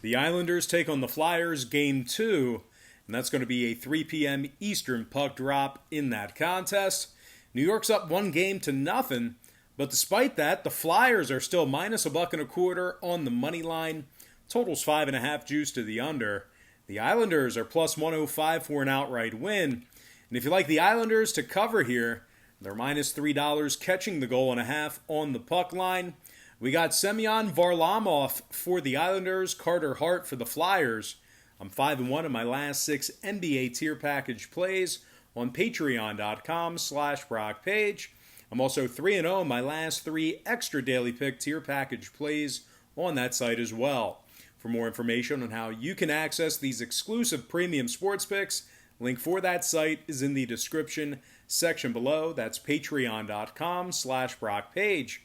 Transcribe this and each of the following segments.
The Islanders take on the Flyers Game 2, and that's going to be a 3 p.m. Eastern puck drop in that contest. New York's up 1-0, but despite that, the Flyers are still minus -1.25 on the money line. Total's 5.5 juice to the under. The Islanders are plus 105 for an outright win. And if you like the Islanders to cover here, they're minus $3 catching the goal and a half on the puck line. We got Semyon Varlamov for the Islanders, Carter Hart for the Flyers. I'm 5-1 in my last 6 NBA tier package plays on patreon.com/BrockPage. I'm also 3-0 in my last 3 extra daily pick tier package plays on that site as well. For more information on how you can access these exclusive premium sports picks, link for that site is in the description section below. That's patreon.com/BrockPage.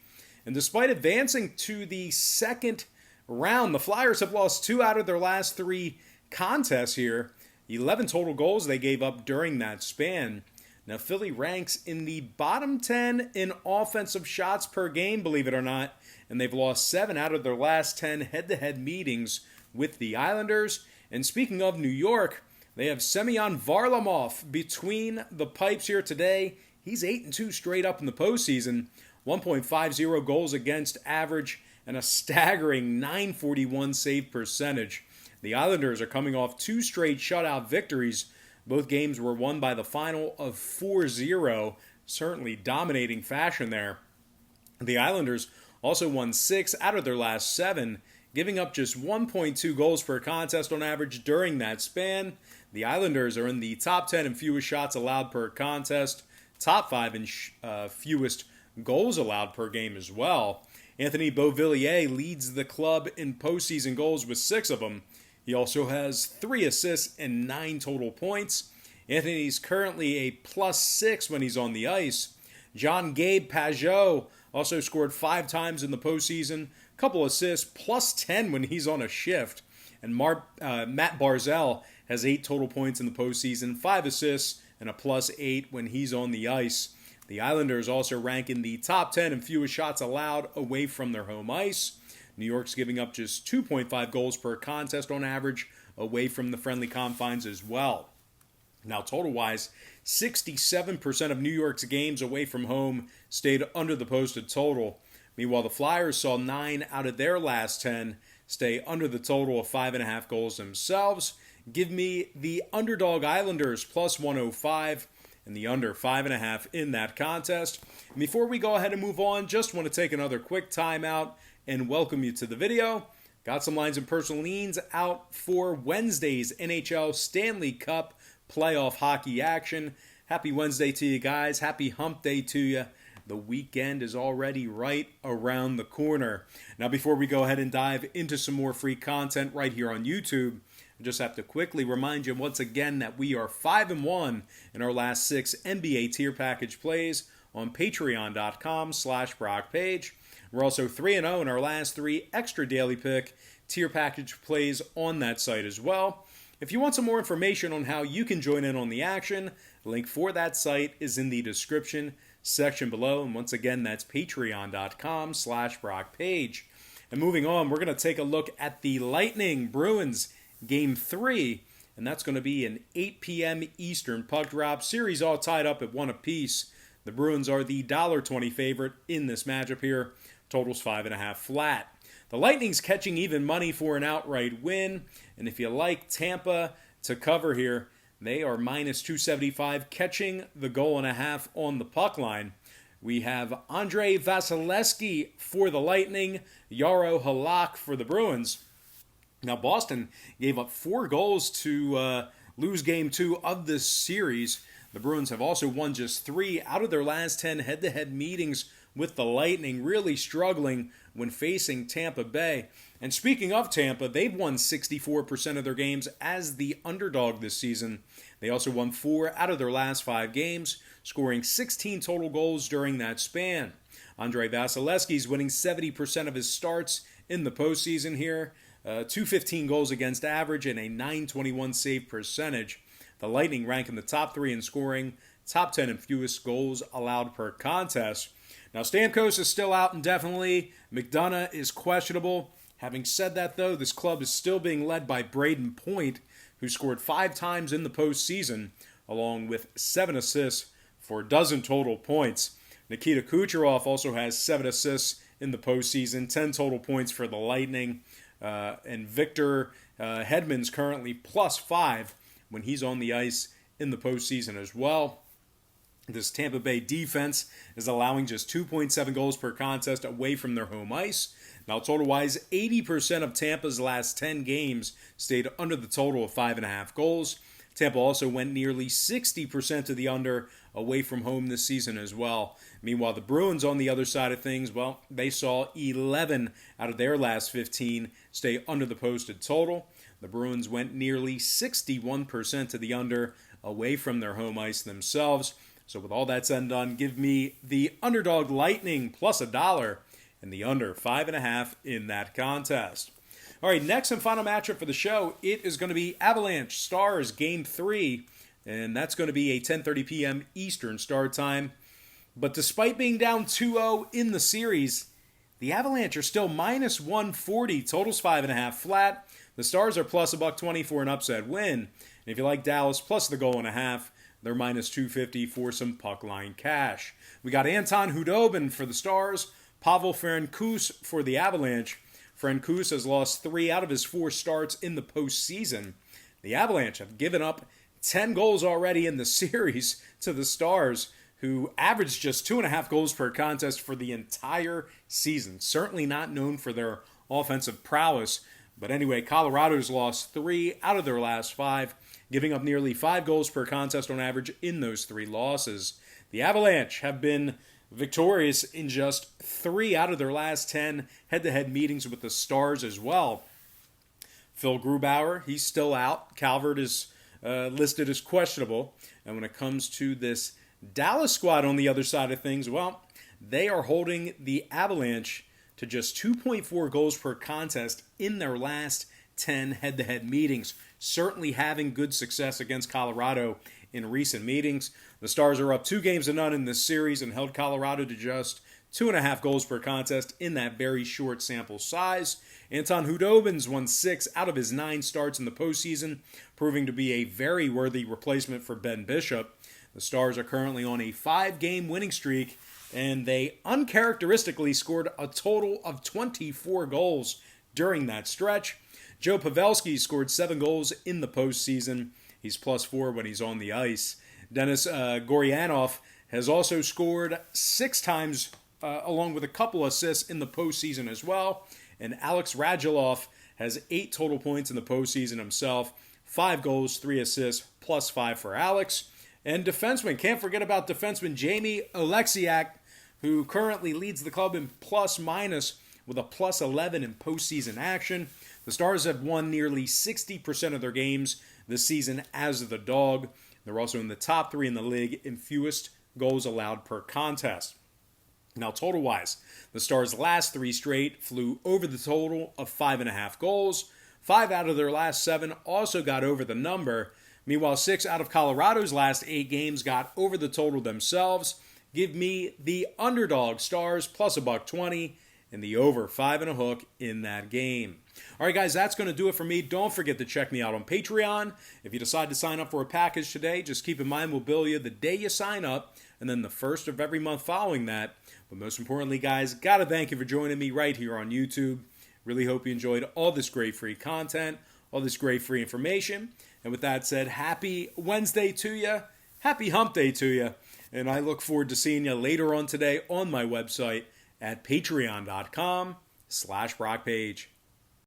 And despite advancing to the second round, the Flyers have lost 2 out of their last 3 contests here. 11 total goals they gave up during that span. Now, Philly ranks in the bottom 10 in offensive shots per game, believe it or not, and they've lost 7 out of their last 10 head-to-head meetings with the Islanders. And speaking of New York, they have Semyon Varlamov between the pipes here today. He's 8-2 straight up in the postseason, 1.50 goals against average, and a staggering .941 save percentage. The Islanders are coming off 2 straight shutout victories. Both games were won by the final of 4-0, certainly dominating fashion there. The Islanders also won 6 out of their last 7, giving up just 1.2 goals per contest on average during that span. The Islanders are in the top 10 in fewest shots allowed per contest, top 5 in fewest goals allowed per game as well. Anthony Beauvillier leads the club in postseason goals with 6 of them. He also has 3 assists and 9 total points. Anthony's currently a +6 when he's on the ice. John Gabe Pajot also scored 5 times in the postseason, couple assists, +10 when he's on a shift. And Matt Barzal has 8 total points in the postseason, 5 assists, and a +8 when he's on the ice. The Islanders also rank in the top 10 in fewest shots allowed away from their home ice. New York's giving up just 2.5 goals per contest on average away from the friendly confines as well. Now, total-wise, 67% of New York's games away from home stayed under the posted total. Meanwhile, the Flyers saw 9 out of their last 10 stay under the total of 5.5 goals themselves. Give me the Underdog Islanders plus 105 and the under 5.5 in that contest. And before we go ahead and move on, just want to take another quick timeout and welcome you to the video. Got some lines and personal leans out for Wednesday's NHL Stanley Cup playoff hockey action. Happy Wednesday to you guys. Happy hump day to you. The weekend is already right around the corner. Now, before we go ahead and dive into some more free content right here on YouTube, I just have to quickly remind you once again that we are 5-1 in our last 6 NBA tier package plays on patreon.com/BrockPage. We're also 3-0 in our last 3 extra daily pick tier package plays on that site as well. If you want some more information on how you can join in on the action, link for that site is in the description section below. And once again, that's patreon.com/BrockPage. And moving on, we're going to take a look at the Lightning Bruins Game 3, and that's going to be an 8 p.m. Eastern puck drop. Series all tied up at 1 apiece. The Bruins are the $1.20 favorite in this matchup here. Totals 5.5 flat. The Lightning's catching even money for an outright win, and if you like Tampa to cover here, they are minus 275 catching the goal and a half on the puck line. We have Andrei Vasilevsky for the Lightning, Jaro Halak for the Bruins. Now, Boston gave up 4 goals to lose Game 2 of this series. The Bruins have also won just 3 out of their last 10 head-to-head meetings with the Lightning, really struggling when facing Tampa Bay. And speaking of Tampa, they've won 64% of their games as the underdog this season. They also won 4 out of their last 5 games, scoring 16 total goals during that span. Andrei Vasilevsky's winning 70% of his starts in the postseason here. 215 goals against average and a .921 save percentage. The Lightning rank in the top 3 in scoring, top 10 in fewest goals allowed per contest. Now, Stamkos is still out indefinitely. McDonough is questionable. Having said that, though, this club is still being led by Braden Point, who scored 5 times in the postseason, along with 7 assists for a dozen total points. Nikita Kucherov also has 7 assists in the postseason, 10 total points for the Lightning. And Victor Hedman's currently +5 when he's on the ice in the postseason as well. This Tampa Bay defense is allowing just 2.7 goals per contest away from their home ice. Now, total-wise, 80% of Tampa's last 10 games stayed under the total of 5.5 goals. Tampa also went nearly 60% to the under away from home this season as well. Meanwhile, the Bruins on the other side of things, well, they saw 11 out of their last 15 stay under the posted total. The Bruins went nearly 61% to the under away from their home ice themselves. So with all that said and done, give me the Underdog Lightning plus $1 and the under 5.5 in that contest. All right, next and final matchup for the show, it is going to be Avalanche Stars Game 3, and that's going to be a 10:30 p.m. Eastern start time. But despite being down 2-0 in the series, the Avalanche are still -140, totals 5.5 flat. The Stars are plus $1.20 for an upset win. And if you like Dallas plus the 1.5, they're -250 for some puck line cash. We got Anton Khudobin for the Stars, Pavel Francouz for the Avalanche. Francouz has lost 3 out of his 4 starts in the postseason. The Avalanche have given up 10 goals already in the series to the Stars, who averaged just 2.5 goals per contest for the entire season. Certainly not known for their offensive prowess. But anyway, Colorado's lost 3 out of their last 5, giving up nearly 5 goals per contest on average in those 3 losses. The Avalanche have been victorious in just 3 out of their last 10 head-to-head meetings with the Stars as well. Phil Grubauer, he's still out. Calvert is listed as questionable. And when it comes to this Dallas squad on the other side of things, well, they are holding the Avalanche to just 2.4 goals per contest in their last 10 head-to-head meetings. Certainly having good success against Colorado in recent meetings. The Stars are up 2-0 in this series and held Colorado to just 2.5 goals per contest in that very short sample size. Anton Khudobin's won 6 out of his 9 starts in the postseason, proving to be a very worthy replacement for Ben Bishop. The Stars are currently on a 5-game winning streak, and they uncharacteristically scored a total of 24 goals during that stretch. Joe Pavelski scored 7 goals in the postseason. He's +4 when he's on the ice. Denis Goryanov has also scored 6 times, along with a couple assists in the postseason as well. And Alex Radulov has 8 total points in the postseason himself. 5 goals, 3 assists, +5 for Alex. And defenseman, can't forget about defenseman Jamie Oleksiak, who currently leads the club in plus-minus with a +11 in postseason action. The Stars have won nearly 60% of their games this season as the dog. They're also in the top 3 in the league in fewest goals allowed per contest. Now, total-wise, the Stars' last 3 straight flew over the total of 5.5 goals. 5 out of their last 7 also got over the number. Meanwhile, 6 out of Colorado's last 8 games got over the total themselves. Give me the Underdog Stars plus $1.20 and the over 5.5 in that game. All right, guys, that's going to do it for me. Don't forget to check me out on Patreon. If you decide to sign up for a package today, just keep in mind we'll bill you the day you sign up and then the first of every month following that. But most importantly, guys, got to thank you for joining me right here on YouTube. Really hope you enjoyed all this great free content, all this great free information. And with that said, happy Wednesday to you. Happy hump day to you. And I look forward to seeing you later on today on my website at patreon.com/BrockPage.